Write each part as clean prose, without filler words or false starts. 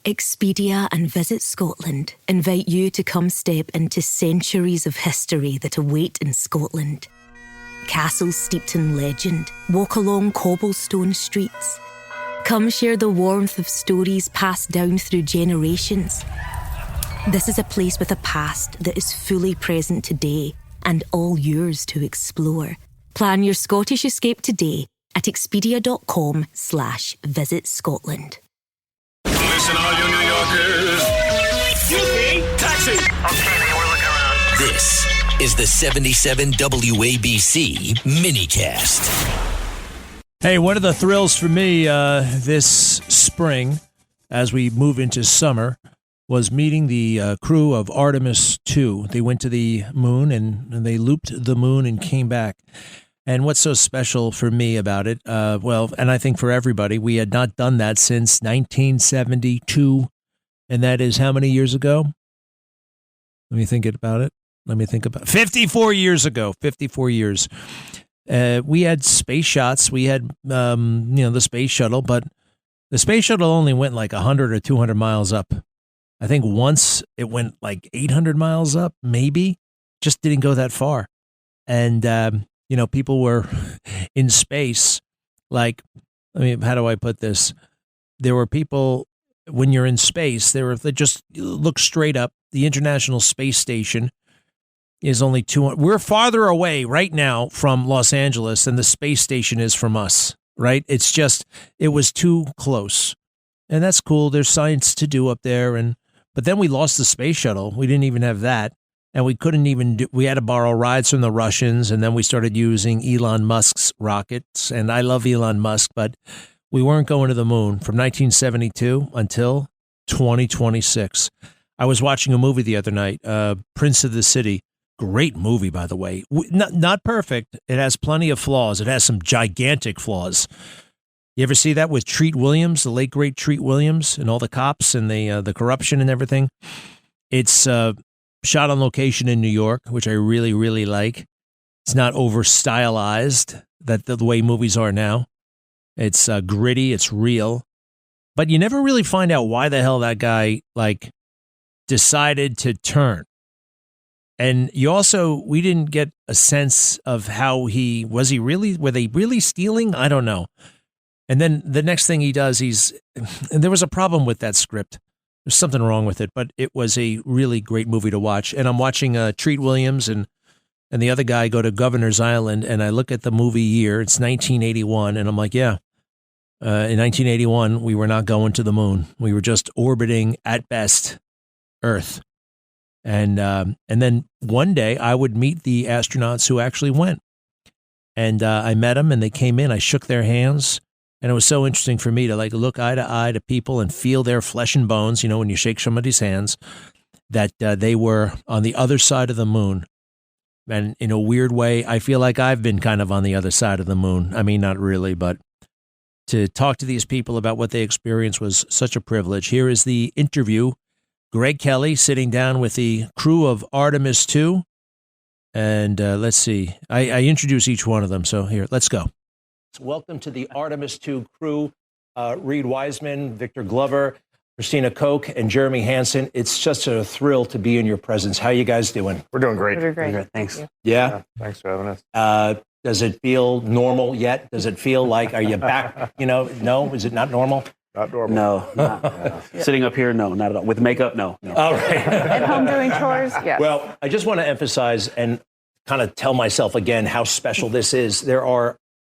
Expedia and Visit Scotland invite you to come step into centuries of history that await in Scotland. Castles steeped in legend walk along cobblestone streets. Come share the warmth of stories passed down through generations. This is a place with a past that is fully present today and all yours to explore. Plan your Scottish escape today at expedia.com/Visit Scotland. Listen, all you New Yorkers. Excuse me, taxi. Okay, man, we're looking around. This is the 77 WABC minicast. Hey, one of the thrills for me this spring, as we move into summer, was meeting the crew of Artemis 2. They went to the moon and they looped the moon and came back. And what's so special for me about it, and I think for everybody, we had not done that since 1972. And that is how many years ago? Let me think about it. 54 years ago, 54 years. We had space shots. We had, the space shuttle, but the space shuttle only went like 100 or 200 miles up. I think once it went like 800 miles up, maybe. Just didn't go that far. And, people were in space. Like, how do I put this? There were people, when you're in space, they just look straight up. The International Space Station is only 200. We're farther away right now from Los Angeles than the space station is from us, right? It was too close. And that's cool. There's science to do up there. But then we lost the space shuttle. We didn't even have that. And we couldn't even we had to borrow rides from the Russians. And then we started using Elon Musk's rockets. And I love Elon Musk, but we weren't going to the moon from 1972 until 2026. I was watching a movie the other night, Prince of the City. Great movie, by the way. Not perfect. It has plenty of flaws. It has some gigantic flaws. You ever see that with Treat Williams, the late great Treat Williams, and all the cops and the corruption and everything? It's shot on location in New York, which I really, really like. It's not over stylized the way movies are now. It's gritty. It's real. But you never really find out why the hell that guy decided to turn. And we didn't get a sense of how were they really stealing? I don't know. And then the next thing he does, and there was a problem with that script. There's something wrong with it, but it was a really great movie to watch. And I'm watching Treat Williams and the other guy go to Governor's Island, and I look at the movie year. It's 1981, and I'm like, yeah. In 1981, we were not going to the moon. We were just orbiting, at best, Earth. And then one day I would meet the astronauts who actually went. And I met them and they came in. I shook their hands. And it was so interesting for me to look eye to eye to people and feel their flesh and bones, when you shake somebody's hands, that they were on the other side of the moon. And in a weird way, I feel like I've been kind of on the other side of the moon. I mean, not really, but to talk to these people about what they experienced was such a privilege. Here is the interview. Greg Kelly sitting down with the crew of Artemis 2. And let's see. I introduce each one of them. So here, let's go. Welcome to the Artemis 2 crew. Reed Wiseman, Victor Glover, Christina Koch, and Jeremy Hansen. It's just a thrill to be in your presence. How you guys doing? We're doing great. We're doing great. Thanks. Yeah? Thanks for having us. Does it feel normal yet? Does it feel like, are you back? No? Is it not normal? Not normal. No. Yeah. Sitting up here, no, not at all. With makeup, no. All right. At home doing chores, yes. Well, I just want to emphasize and kind of tell myself again how special this is.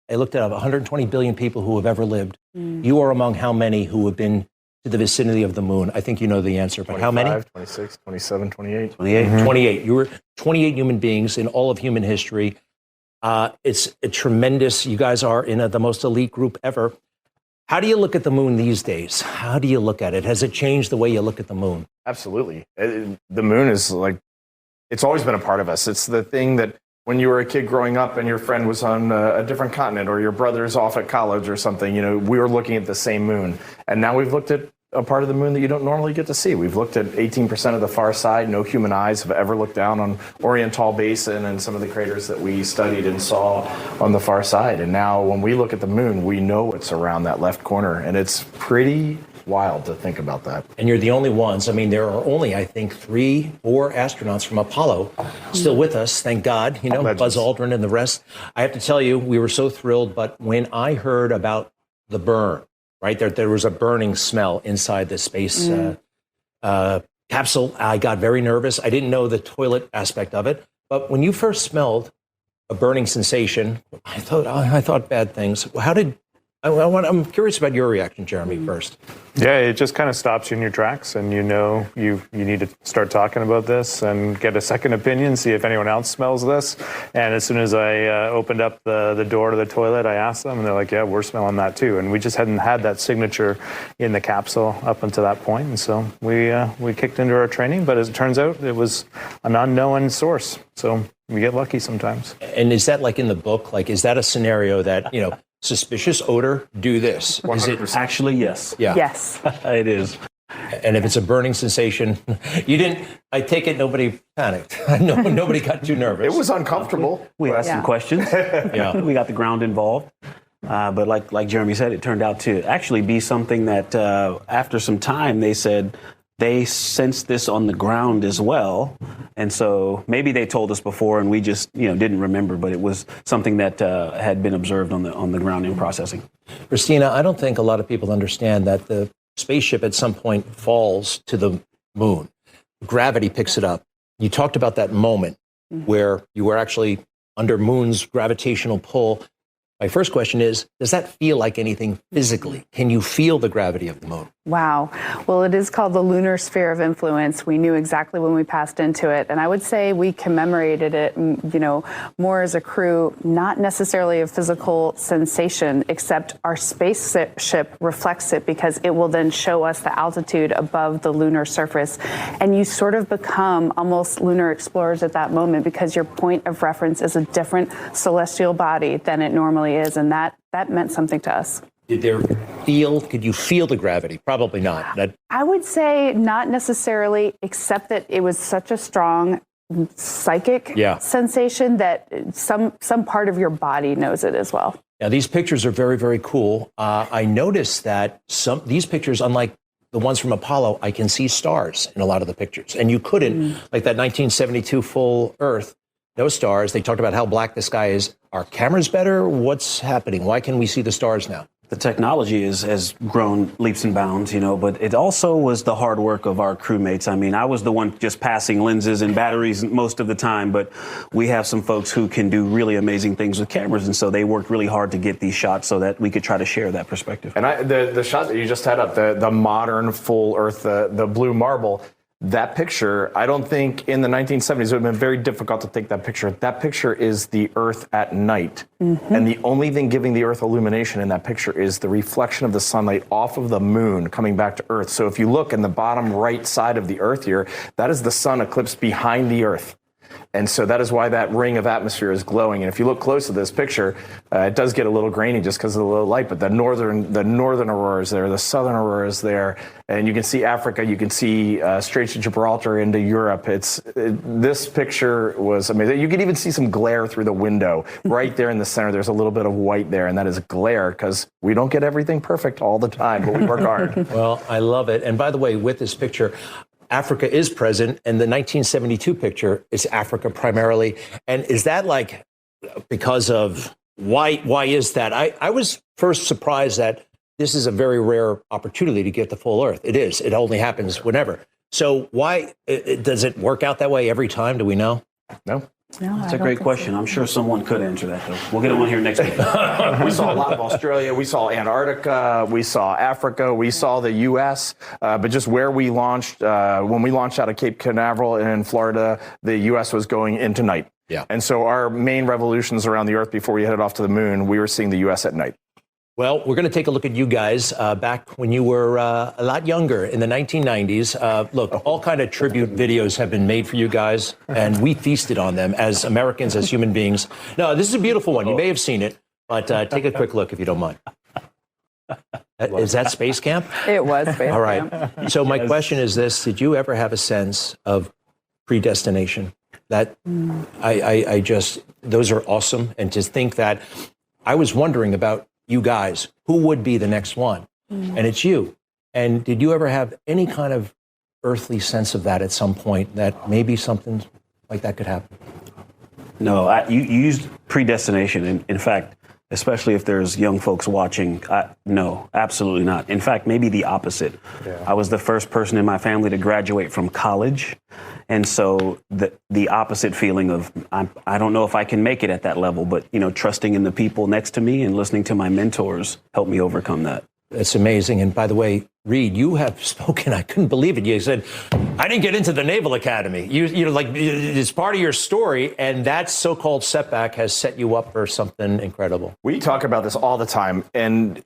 I looked at 120 billion people who have ever lived. You are among how many who have been to the vicinity of the moon? I think you know the answer, but how many? 26, 27, 28. 28? Mm-hmm. 28. You were 28 human beings in all of human history. It's a tremendous, you guys are in the most elite group ever. How do you look at the moon these days? How do you look at it? Has it changed the way you look at the moon? Absolutely. The moon is it's always been a part of us. It's the thing that when you were a kid growing up and your friend was on a different continent or your brother's off at college or something, we were looking at the same moon. And now we've looked at a part of the moon that you don't normally get to see. We've looked at 18% of the far side. No human eyes have ever looked down on Oriental Basin and some of the craters that we studied and saw on the far side. And now when we look at the moon, we know it's around that left corner. And it's pretty It's wild to think about that. And you're the only ones. I mean, there are only, I think, 3, 4 astronauts from Apollo still with us. Thank God, Legends. Buzz Aldrin and the rest. I have to tell you, we were so thrilled. But when I heard about the burn, right, there was a burning smell inside the space capsule, I got very nervous. I didn't know the toilet aspect of it. But when you first smelled a burning sensation, I thought bad things. I'm curious about your reaction, Jeremy, first. Yeah, it just kind of stops you in your tracks, and you need to start talking about this and get a second opinion, see if anyone else smells this. And as soon as I opened up the door to the toilet, I asked them, and they're like, yeah, we're smelling that too. And we just hadn't had that signature in the capsule up until that point. And so we kicked into our training, but as it turns out, it was an unknown source. So we get lucky sometimes. And is that like in the book? Like, is that a scenario that, suspicious odor, do this? 100%. Is it Actually, yes. Yeah. Yes. It is. And if it's a burning sensation, I take it nobody panicked. No, nobody got too nervous. It was uncomfortable. We asked some questions. Yeah. We got the ground involved. But like Jeremy said, it turned out to actually be something that after some time they said they sensed this on the ground as well. And so maybe they told us before and we just didn't remember, but it was something that had been observed on the ground in processing. Christina, I don't think a lot of people understand that the spaceship at some point falls to the moon. Gravity picks it up. You talked about that moment where you were actually under moon's gravitational pull. My first question is, does that feel like anything physically? Can you feel the gravity of the moon? Wow. Well, it is called the lunar sphere of influence. We knew exactly when we passed into it. And I would say we commemorated it, more as a crew, not necessarily a physical sensation, except our spaceship reflects it because it will then show us the altitude above the lunar surface. And you sort of become almost lunar explorers at that moment because your point of reference is a different celestial body than it normally is. And that meant something to us. Could you feel the gravity? Probably not. I would say not necessarily, except that it was such a strong psychic sensation that some part of your body knows it as well. Now, these pictures are very, very cool. I noticed that these pictures, unlike the ones from Apollo, I can see stars in a lot of the pictures. And you couldn't, like that 1972 full Earth, no stars. They talked about how black the sky is. Are cameras better? What's happening? Why can we see the stars now? The technology has grown leaps and bounds, but it also was the hard work of our crewmates. I mean, I was the one just passing lenses and batteries most of the time, but we have some folks who can do really amazing things with cameras, and so they worked really hard to get these shots so that we could try to share that perspective. And the shot that you just had up, the modern full Earth, the blue marble, that picture, I don't think in the 1970s it would have been very difficult to take that picture. That picture is the Earth at night. And the only thing giving the Earth illumination in that picture is the reflection of the sunlight off of the moon coming back to Earth. So if you look in the bottom right side of the Earth here, that is the sun eclipsed behind the Earth. And so that is why that ring of atmosphere is glowing. And if you look close at this picture, it does get a little grainy just because of the low light, but the northern aurora is there, the southern aurora is there, and you can see Africa, you can see Straits of Gibraltar into Europe. This picture was amazing. You can even see some glare through the window. Right there in the center, there's a little bit of white there, and that is glare because we don't get everything perfect all the time, but we work hard. Well, I love it. And by the way, with this picture, Africa is present, and the 1972 picture is Africa primarily. And is that like because of why is that? I was first surprised that this is a very rare opportunity to get the full Earth. It is. It only happens whenever. So why does it work out that way every time? Do we know? No. That's a great question. I'm sure someone could answer that, though. We'll get him on here next week. We saw a lot of Australia. We saw Antarctica. We saw Africa. We saw the U.S. But just where we launched, when we launched out of Cape Canaveral in Florida, the U.S. was going into night. Yeah. And so our main revolutions around the Earth before we headed off to the moon, we were seeing the U.S. at night. Well, we're going to take a look at you guys back when you were a lot younger in the 1990s. Look, all kind of tribute videos have been made for you guys, and we feasted on them as Americans, as human beings. No, this is a beautiful one. You may have seen it, but take a quick look if you don't mind. Is that Space Camp? It was Space All right. Camp. So my question is this. Did you ever have a sense of predestination? That I just, those are awesome. And to think that I was wondering about you guys, who would be the next one? And it's you. And did you ever have any kind of earthly sense of that at some point, that maybe something like that could happen? No, you used predestination. In fact, especially if there's young folks watching, no, absolutely not. In fact, maybe the opposite. Yeah. I was the first person in my family to graduate from college. And so the opposite feeling of, I don't know if I can make it at that level, but, trusting in the people next to me and listening to my mentors helped me overcome that. It's amazing. And by the way, Reed, you have spoken. I couldn't believe it. You said, I didn't get into the Naval Academy. It's part of your story. And that so-called setback has set you up for something incredible. We talk about this all the time. And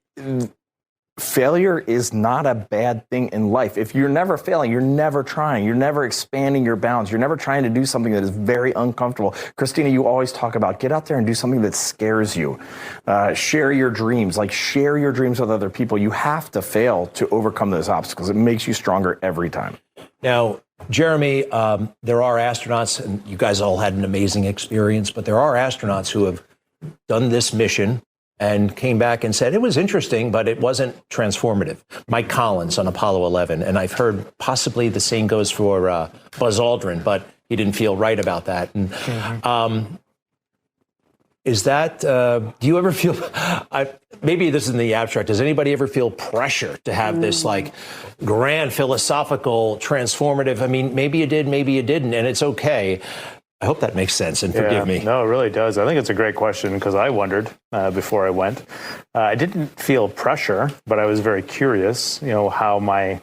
failure is not a bad thing in life. If you're never failing, you're never trying, you're never expanding your bounds, you're never trying to do something that is very uncomfortable. Christina, you always talk about get out there and do something that scares you. Share your dreams, share your dreams with other people. You have to fail to overcome those obstacles. It makes you stronger every time. Now, Jeremy, there are astronauts, and you guys all had an amazing experience, but there are astronauts who have done this mission and came back and said it was interesting, but it wasn't transformative. Mike Collins on Apollo 11, and I've heard possibly the same goes for Buzz Aldrin, but he didn't feel right about that. And is that, do you ever feel, maybe this is in the abstract, does anybody ever feel pressure to have this grand philosophical transformative, maybe you did, maybe you didn't, and it's okay. I hope that makes sense, and forgive me. No, it really does. I think it's a great question because I wondered before I went. I didn't feel pressure, but I was very curious, how my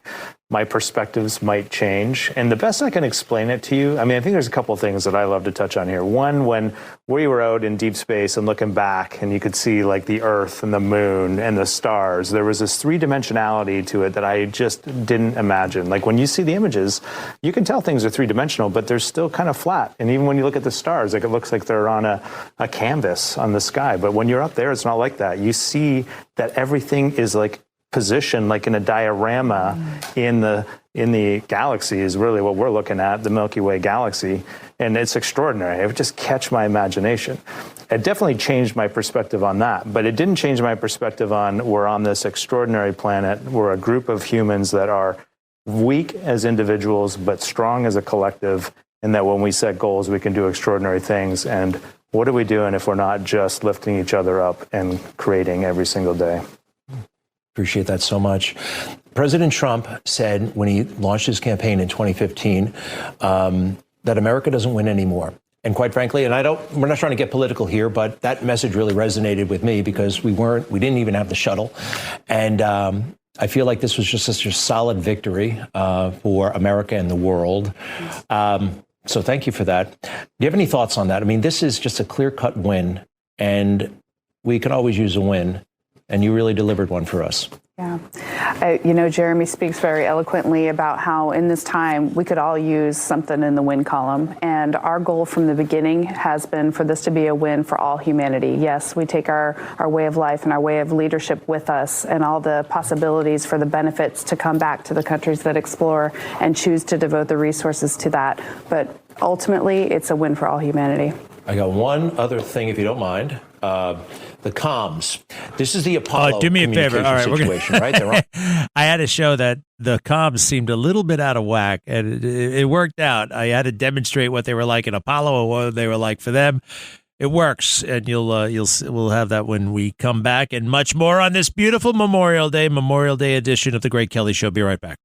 perspectives might change. And the best I can explain it to you, I think there's a couple of things that I love to touch on here. One, when we were out in deep space and looking back and you could see the Earth and the moon and the stars, there was this three-dimensionality to it that I just didn't imagine. When you see the images, you can tell things are three-dimensional, but they're still kind of flat. And even when you look at the stars, it looks like they're on a canvas on the sky. But when you're up there, it's not like that. You see that everything is position in a diorama in the galaxy is really what we're looking at, the Milky Way galaxy, and it's extraordinary. It would just catch my imagination. It definitely changed my perspective on that, but it didn't change my perspective on we're on this extraordinary planet. We're a group of humans that are weak as individuals but strong as a collective, and that when we set goals we can do extraordinary things. And what are we doing if we're not just lifting each other up and creating every single day? Appreciate that so much. President Trump said when he launched his campaign in 2015 that America doesn't win anymore. And quite frankly, and we're not trying to get political here, but that message really resonated with me because we didn't even have the shuttle. And I feel like this was just such a solid victory for America and the world. So thank you for that. Do you have any thoughts on that? This is just a clear-cut win, and we can always use a win. And you really delivered one for us. Yeah. Jeremy speaks very eloquently about how in this time we could all use something in the win column. And our goal from the beginning has been for this to be a win for all humanity. Yes, we take our way of life and our way of leadership with us and all the possibilities for the benefits to come back to the countries that explore and choose to devote the resources to that. But ultimately, it's a win for all humanity. I got one other thing, if you don't mind. The comms. This is the Apollo do me a favor. All right, situation, right? I had to show that the comms seemed a little bit out of whack, and it worked out. I had to demonstrate what they were like in Apollo and what they were like for them. It works, and we'll have that when we come back, and much more on this beautiful Memorial Day edition of the Greg Kelly Show. Be right back.